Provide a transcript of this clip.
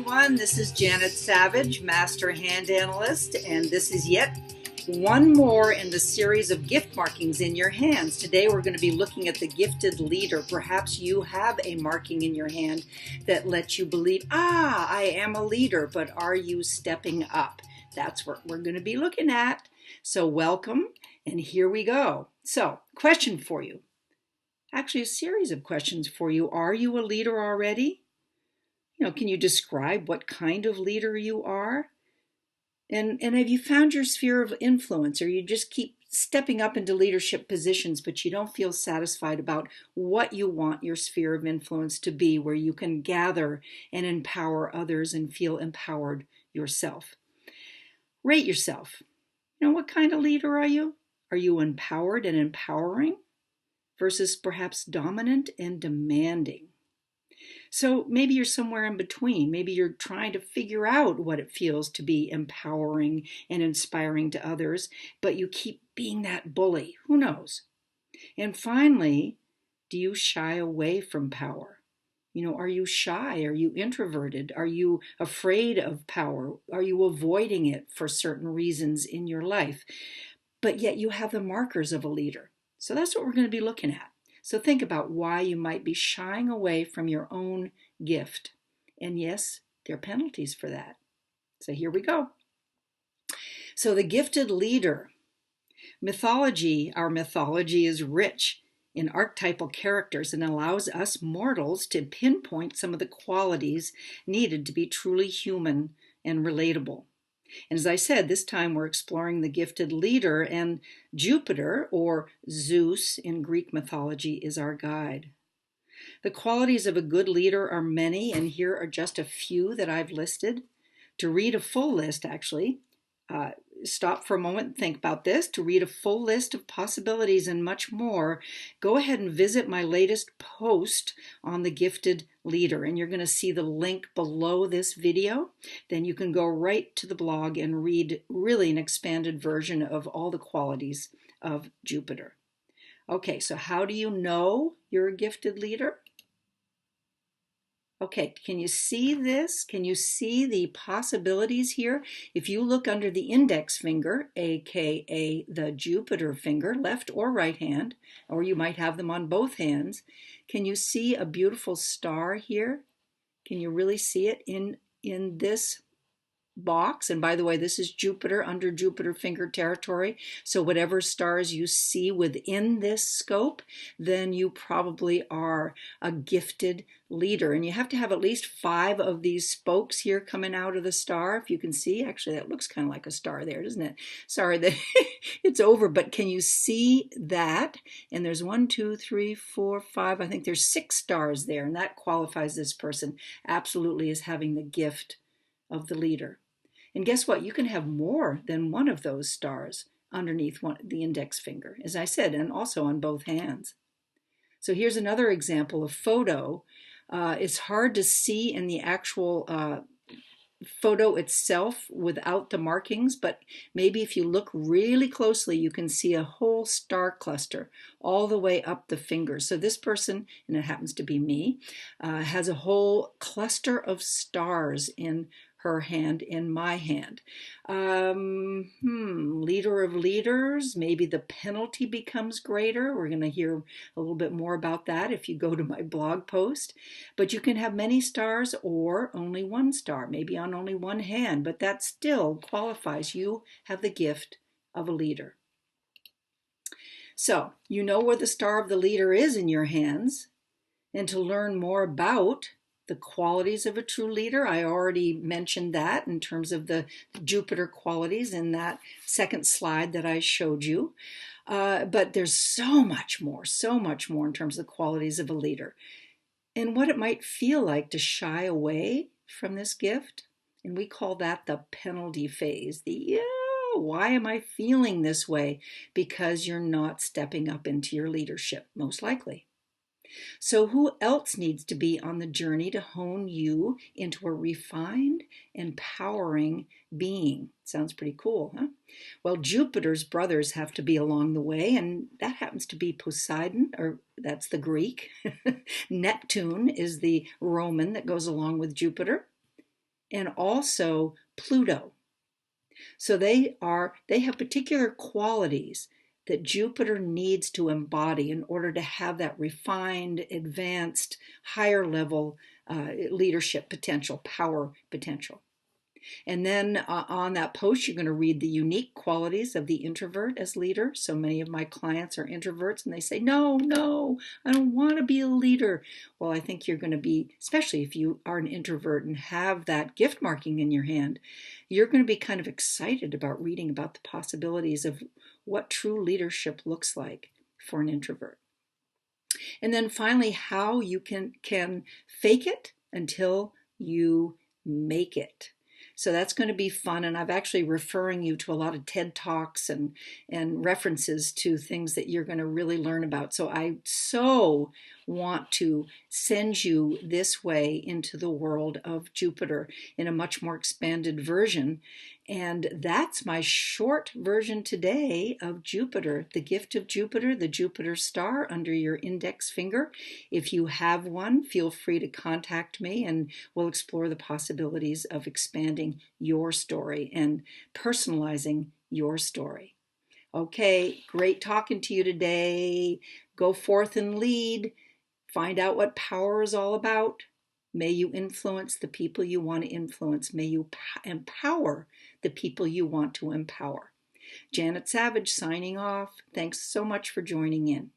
everyone. This is Janet Savage, Master Hand Analyst, and this is yet one more in the series of gift markings in your hands. Today we're going to be looking at the gifted leader. Perhaps you have a marking in your hand that lets you believe, I am a leader, but are you stepping up? That's what we're going to be looking at. So welcome, and here we go. So, question for you. Actually, a series of questions for you. Are you a leader already? Can you describe what kind of leader you are? And have you found your sphere of influence, or you just keep stepping up into leadership positions, but you don't feel satisfied about what you want your sphere of influence to be, where you can gather and empower others and feel empowered yourself? Rate yourself. What kind of leader are you? Are you empowered and empowering versus perhaps dominant and demanding? So maybe you're somewhere in between. Maybe you're trying to figure out what it feels to be empowering and inspiring to others, but you keep being that bully. Who knows? And finally, do you shy away from power? Are you shy? Are you introverted? Are you afraid of power? Are you avoiding it for certain reasons in your life? But yet you have the markers of a leader. So that's what we're going to be looking at. So think about why you might be shying away from your own gift. And yes, there are penalties for that. So here we go. So the gifted leader. Our mythology is rich in archetypal characters and allows us mortals to pinpoint some of the qualities needed to be truly human and relatable. And as I said, this time we're exploring the gifted leader, and Jupiter, or Zeus in Greek mythology, is our guide. The qualities of a good leader are many, and here are just a few that I've listed. To read a full list, stop for a moment and think about this. To read a full list of possibilities and much more, go ahead and visit my latest post on the gifted leader, and you're going to see the link below this video. Then you can go right to the blog and read really an expanded version of all the qualities of Jupiter. Okay, so how do you know you're a gifted leader? Okay, can you see this? Can you see the possibilities here? If you look under the index finger, aka the Jupiter finger, left or right hand, or you might have them on both hands, can you see a beautiful star here? Can you really see it in this box? And by the way, this is Jupiter under Jupiter finger territory. So whatever stars you see within this scope, then you probably are a gifted leader. And you have to have at least 5 of these spokes here coming out of the star. If you can see, actually that looks kind of like a star there, doesn't it? Sorry that it's over, but can you see that? And there's 1, 2, 3, 4, 5. I think there's 6 stars there, and that qualifies this person absolutely as having the gift of the leader. And guess what? You can have more than one of those stars underneath the index finger, as I said, and also on both hands. So here's another example of photo. It's hard to see in the actual photo itself without the markings, but maybe if you look really closely, you can see a whole star cluster all the way up the fingers. So this person, and it happens to be me, has a whole cluster of stars in her hand, in my hand. Leader of leaders, maybe the penalty becomes greater. We're going to hear a little bit more about that if you go to my blog post. But you can have many stars or only 1 star, maybe on only 1 hand, but that still qualifies. You have the gift of a leader. So you know where the star of the leader is in your hands, and to learn more about the qualities of a true leader, I already mentioned that in terms of the Jupiter qualities in that second slide that I showed you. But there's so much more in terms of the qualities of a leader and what it might feel like to shy away from this gift. And we call that the penalty phase. Why am I feeling this way? Because you're not stepping up into your leadership, most likely. So who else needs to be on the journey to hone you into a refined, empowering being? Sounds pretty cool, huh? Well, Jupiter's brothers have to be along the way, and that happens to be Poseidon, or that's the Greek. Neptune is the Roman that goes along with Jupiter. and also Pluto. So they have particular qualities that Jupiter needs to embody in order to have that refined, advanced, higher level leadership potential, power potential. And then on that post, you're going to read the unique qualities of the introvert as leader. So many of my clients are introverts and they say, no, I don't want to be a leader. Well, I think you're going to be, especially if you are an introvert and have that gift marking in your hand, you're going to be kind of excited about reading about the possibilities of what true leadership looks like for an introvert. And then finally, how you can fake it until you make it. So that's going to be fun. And I'm actually referring you to a lot of TED Talks and references to things that you're going to really learn about. So I so want to send you this way into the world of Jupiter in a much more expanded version. And that's my short version today of Jupiter, the gift of Jupiter, the Jupiter star under your index finger. If you have one, feel free to contact me and we'll explore the possibilities of expanding your story and personalizing your story. Okay, great talking to you today. Go forth and lead. Find out what power is all about. May you influence the people you want to influence. May you empower the people you want to empower. Janet Savage signing off. Thanks so much for joining in.